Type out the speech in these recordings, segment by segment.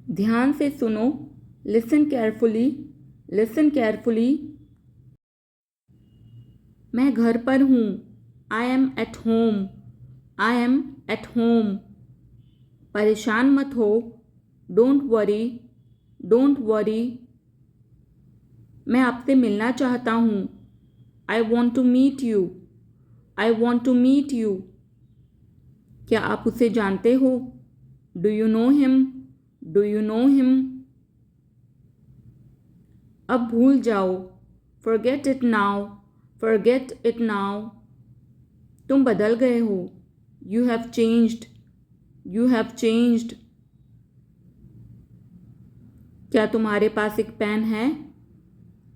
ध्यान से सुनो, लिसन केयरफुली, लिसन केयरफुली। मैं घर पर हूँ, I M at home, I am at home. परेशान मत हो, डोंट वरी, डोंट वरी। मैं आपसे मिलना चाहता हूँ, I want to meet you, I want to meet you. क्या आप उसे जानते हो? Do you know him, do you know him. अब भूल जाओ, forget it now, forget it now. तुम बदल गए हो, you have changed, you have changed. क्या तुम्हारे पास एक पेन है?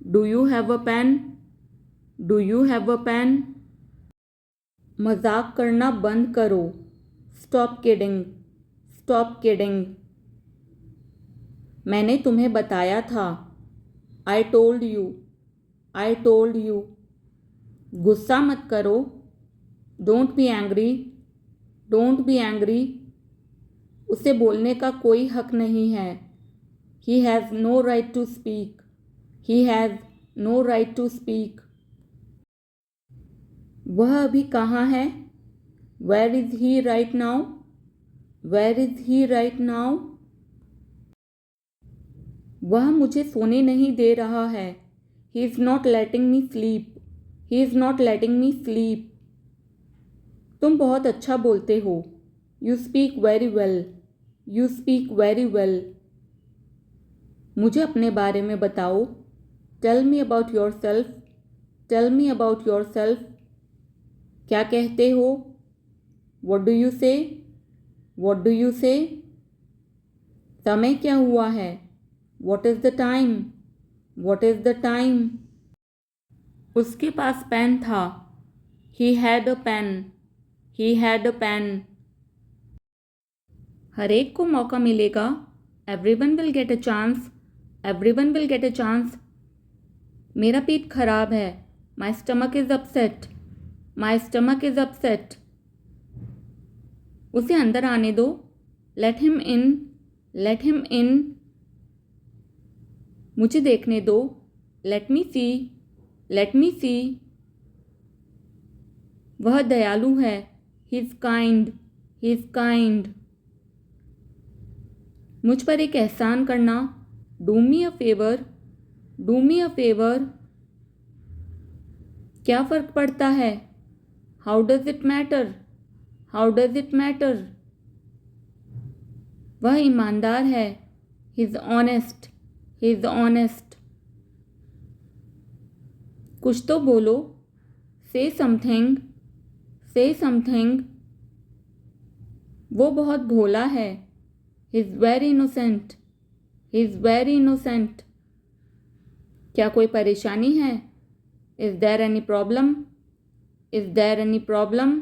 Do you have a pen, do you have a pen. मजाक करना बंद करो, स्टॉप किडिंग, स्टॉप किडिंग। मैंने तुम्हें बताया था, I told you, I told you. गुस्सा मत करो, don't be angry, don't be angry. उसे बोलने का कोई हक नहीं है, he has no right to speak, he has no right to speak. वह अभी कहाँ है? Where is he right now, where is he right now. वह मुझे सोने नहीं दे रहा है, he is not letting me sleep, he is not letting me sleep. तुम बहुत अच्छा बोलते हो, you speak very well, you speak very well. मुझे अपने बारे में बताओ, tell me about yourself, tell me about yourself. क्या कहते हो? What do you say, what do you say. समय क्या हुआ है? What is the time, what is the time. उसके पास पेन था, he had a pen, he had a pen. हर एक को मौका मिलेगा, everyone will get a chance, everyone will get a chance. मेरा पेट खराब है, my stomach is upset, my stomach is upset. उसे अंदर आने दो, let him in, let him in. मुझे देखने दो, लेट मी सी, लेट मी सी। वह दयालु है, he is kind, he is kind. मुझ पर एक एहसान करना, do me a favour, do me a favour. क्या फ़र्क पड़ता है? How does it matter, how does it matter. वह ईमानदार है, he is honest, he is honest. कुछ तो बोलो, से समथिंग, से समथिंग। वो बहुत भोला है, he is very innocent, he is very innocent. क्या कोई परेशानी है? Is there any problem, is there any problem.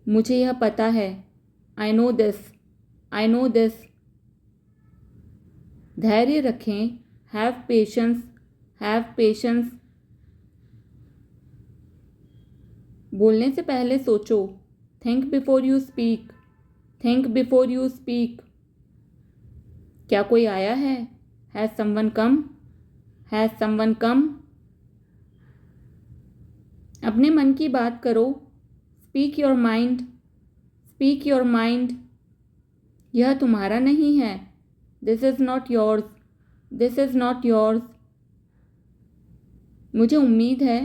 मुझे यह पता है, I know this, I know this. धैर्य रखें, हैव पेशेंस, हैव पेशेंस। बोलने से पहले सोचो, think before you speak, think before you speak. क्या कोई आया है? Has someone come, has someone come. अपने मन की बात करो, speak your mind, speak your mind. यह तुम्हारा नहीं है, this is not yours, this is not yours. मुझे उम्मीद है,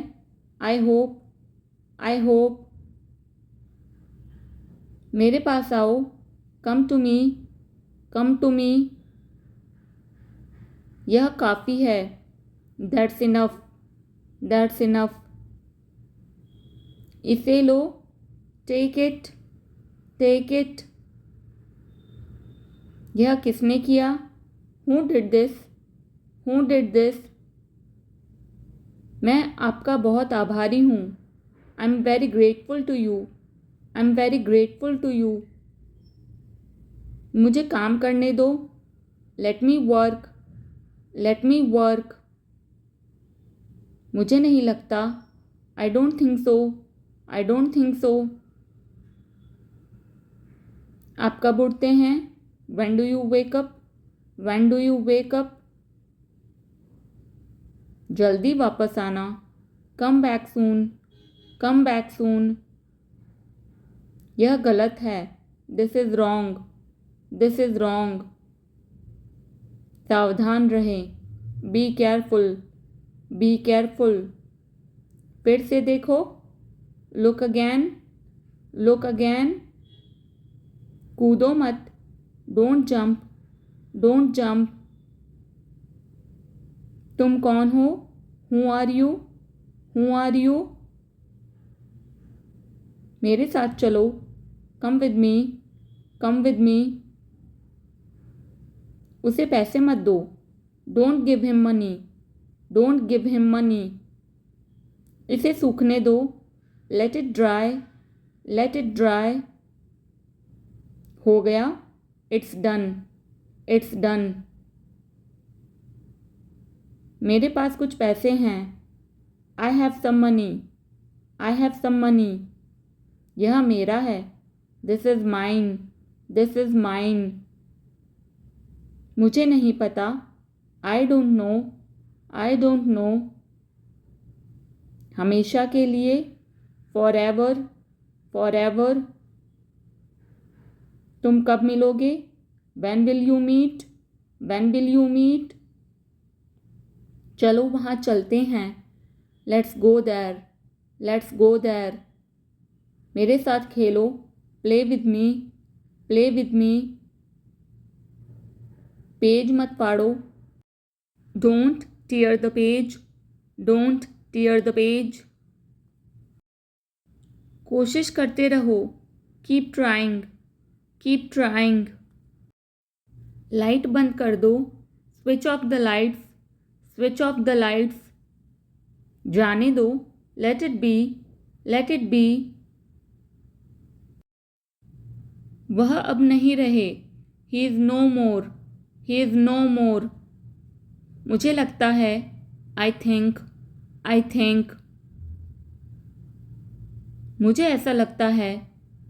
आई होप, आई होप। मेरे पास आओ, come to me, come to me. यह काफ़ी है, दैट्स इनफ, दैट्स इनफ। इसे लो, टेक इट, टेक इट। यह किसने किया? Who did this, who did this. मैं आपका बहुत आभारी हूँ, I am very grateful to you, I am very grateful to you. मुझे काम करने दो, let me work, let me work. मुझे नहीं लगता, I don't think so, I don't think so. आप कब उठते हैं? When do you wake up? When do you wake up? जल्दी वापस आना. Come back soon. Come back soon. यह गलत है. This is wrong. This is wrong. सावधान रहें. Be careful. Be careful. फिर से देखो. Look again. Look again. कूदो मत. Don't jump. Don't jump. तुम कौन हो? Who are you? Who are you? मेरे साथ चलो. Come with me. Come with me. उसे पैसे मत दो. Don't give him money. Don't give him money. इसे सूखने दो. Let it dry. Let it dry. हो गया. It's done. It's done. मेरे पास कुछ पैसे हैं. I have some money. I have some money. यह मेरा है. This is mine. This is mine. मुझे नहीं पता. I don't know. I don't know. हमेशा के लिए. Forever. Forever. तुम कब मिलोगे? When will you meet? When will you meet? चलो वहाँ चलते हैं. Let's go there. Let's go there. मेरे साथ खेलो. Play with me. Play with me. Page मत फाड़ो. Don't tear the page. Don't tear the page. कोशिश करते रहो. Keep trying. Keep trying. Light बंद कर दो. Switch off the lights. Switch off the lights. जाने दो. Let it be. Let it be. वह अब नहीं रहे. He is no more. He is no more. मुझे लगता है. I think. I think. मुझे ऐसा लगता है.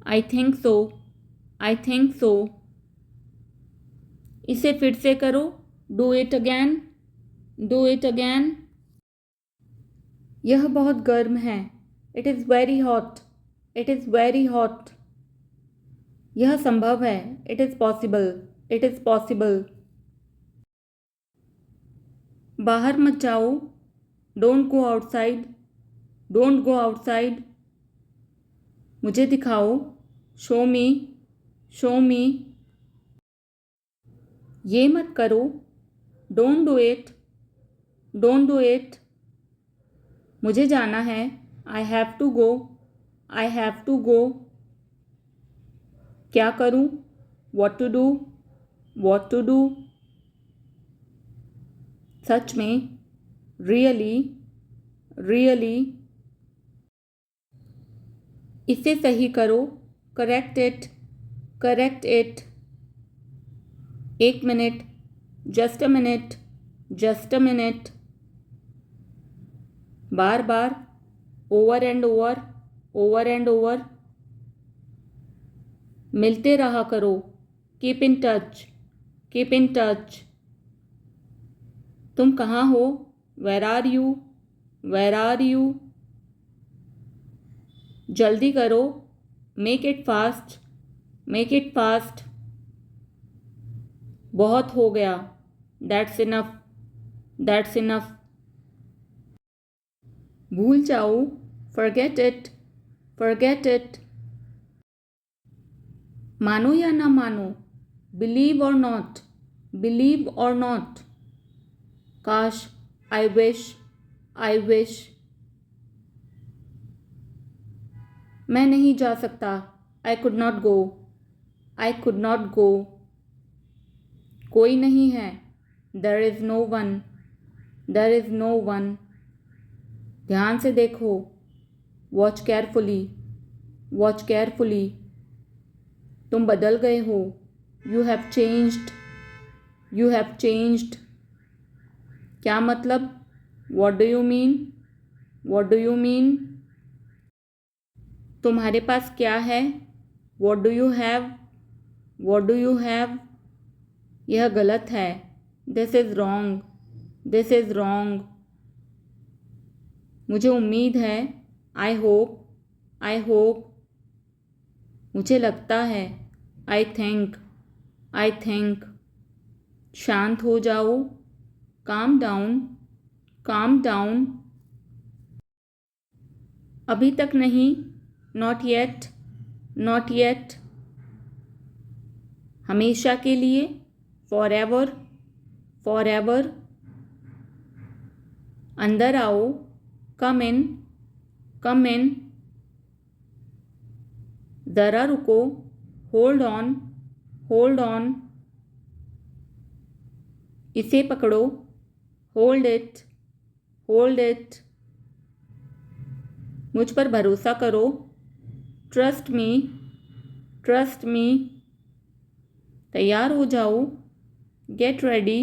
I think so. I think so. इसे फिर से करो. Do it again. Do it again. यह बहुत गर्म है. It is very hot. It is very hot. यह संभव है. It is possible. It is possible. बाहर मत जाओ. Don't go outside. Don't go outside. मुझे दिखाओ. Show me. Show me. ये मत करो. Don't do it. Don't do it. मुझे जाना है. I have to go. I have to go. क्या करूं? What to do? What to do? सच में. Really. Really. इसे सही करो. Correct it. Correct it. एक minute. Just a minute. Just a minute. Bar bar. Over and over. Over and over. मिलते रहा करो. Keep in touch. Keep in touch. तुम कहाँ हो? Where are you? Where are you? जल्दी करो. Make it fast. Make it fast. बहुत हो गया. That's enough. That's enough. भूल जाओ. Forget it. Forget it. मानो या ना मानो. Believe or not. Believe or not. काश. I wish. I wish. मैं नहीं जा सकता. I could not go. I could not go. कोई नहीं है. There is no one. There is no one. ध्यान से देखो. Watch carefully. Watch carefully. तुम बदल गए हो. You have changed. You have changed. क्या मतलब? What do you mean? What do you mean? तुम्हारे पास क्या है? What do you have? What do you have? यह गलत है। This is wrong, this is wrong. मुझे उम्मीद है। I hope, I hope. मुझे लगता है। I think, I think. शांत हो जाओ। Calm down, calm down. अभी तक नहीं, नॉट येट, नॉट येट। हमेशा के लिए, फॉर एवर, फॉर एवर। अंदर आओ, कम इन, कम इन। ज़रा रुको, होल्ड ऑन, होल्ड ऑन। इसे पकड़ो, होल्ड इट, होल्ड इट। मुझ पर भरोसा करो, ट्रस्ट मी, ट्रस्ट मी। तैयार हो जाओ, गेट रेडी,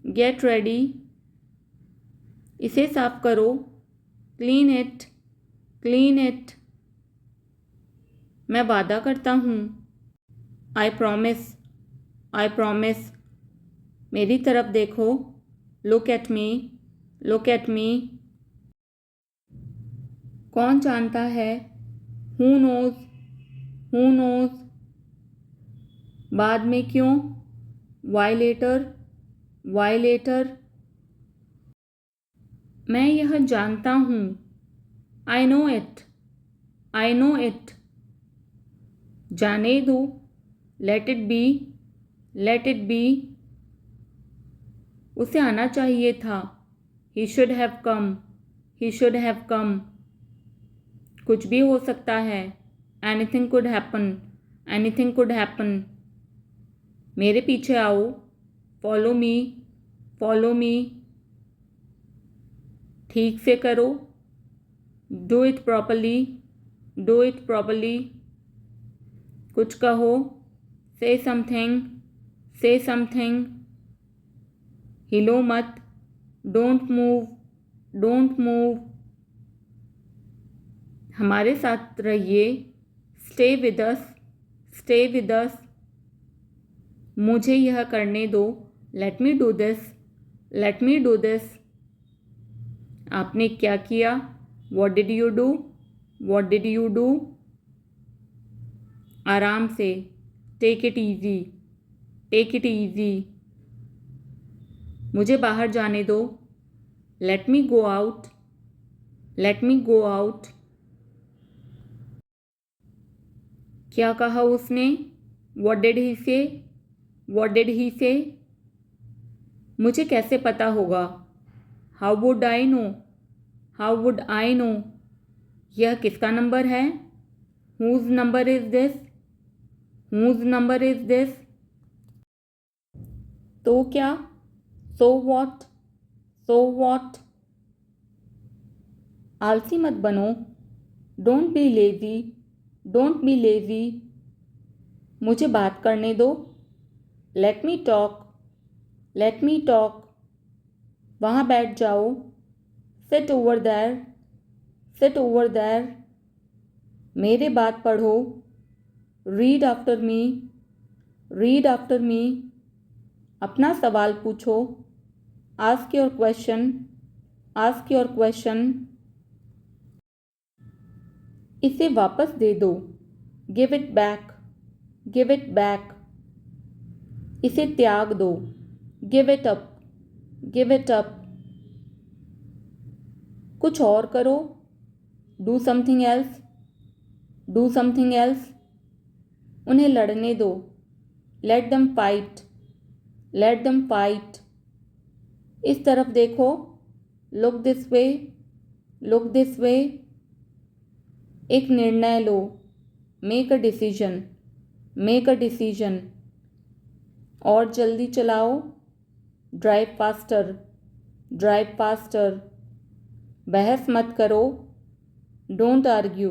गेट रेडी। इसे साफ करो, क्लीन इट, क्लीन इट। मैं वादा करता हूँ, आई प्रॉमिस, आई प्रॉमिस। मेरी तरफ देखो, look at me, look at me. कौन जानता है, हु नोज, हु नोज। बाद में क्यों, वाई लेटर, वाई लेटर। मैं यह जानता हूँ, I know it, I know it. जाने दो, let it be, let it be. उसे आना चाहिए था, he should have come, he should have come. कुछ भी हो सकता है, anything could happen, anything could happen. मेरे पीछे आओ, फॉलो मी, फॉलो मी। ठीक से करो, do it properly, do it properly. कुछ कहो, से समथिंग, से समथिंग। हिलो मत, डोंट मूव, डोंट मूव। हमारे साथ रहिए, stay with us, stay with us. मुझे यह करने दो, let me do this, let me do this. आपने क्या किया, what did you do, what did you do. आराम से, take it easy, take it easy. मुझे बाहर जाने दो, let me go out, let me go out. क्या कहा उसने, वॉट डिड ही से, वॉट डिड ही से। मुझे कैसे पता होगा, how would I know, how would I know. यह किसका नंबर है, whose number is this, whose number is this. तो क्या, सो वॉट, सो वॉट। आलसी मत बनो, don't be lazy, don't be lazy. मुझे बात करने दो, let me talk, let me talk. वहाँ बैठ जाओ, sit over there, sit over there. मेरे बात पढ़ो, read after me, read after me. अपना सवाल पूछो, ask your question, ask your question. इसे वापस दे दो, give it back, give it back. इसे त्याग दो, give it up, give it up. कुछ और करो, do something else, do something else. उन्हें लड़ने दो, let them fight, let them fight. इस तरफ देखो, look this way, look this way. एक निर्णय लो, make a decision, make a decision. और जल्दी चलाओ, ड्राइव फास्टर, ड्राइव फास्टर। बहस मत करो, डोंट आर्ग्यू,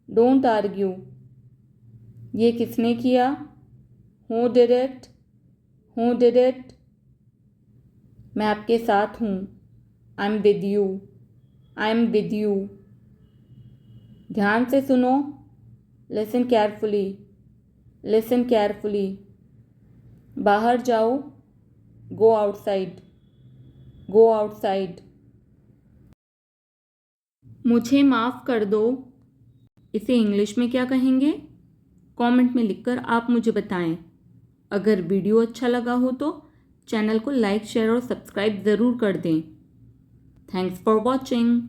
डोंट आर्ग्यू। ये किसने किया, who did it, who did it. मैं आपके साथ हूँ, I am with you, I am with you. ध्यान से सुनो, लिसन केयरफुली, लिसन केयरफुली। बाहर जाओ, गो आउटसाइड, गो आउटसाइड। मुझे माफ़ कर दो, इसे इंग्लिश में क्या कहेंगे? कमेंट में लिखकर आप मुझे बताएं। अगर वीडियो अच्छा लगा हो तो चैनल को लाइक, शेयर और सब्सक्राइब ज़रूर कर दें। Thanks for watching.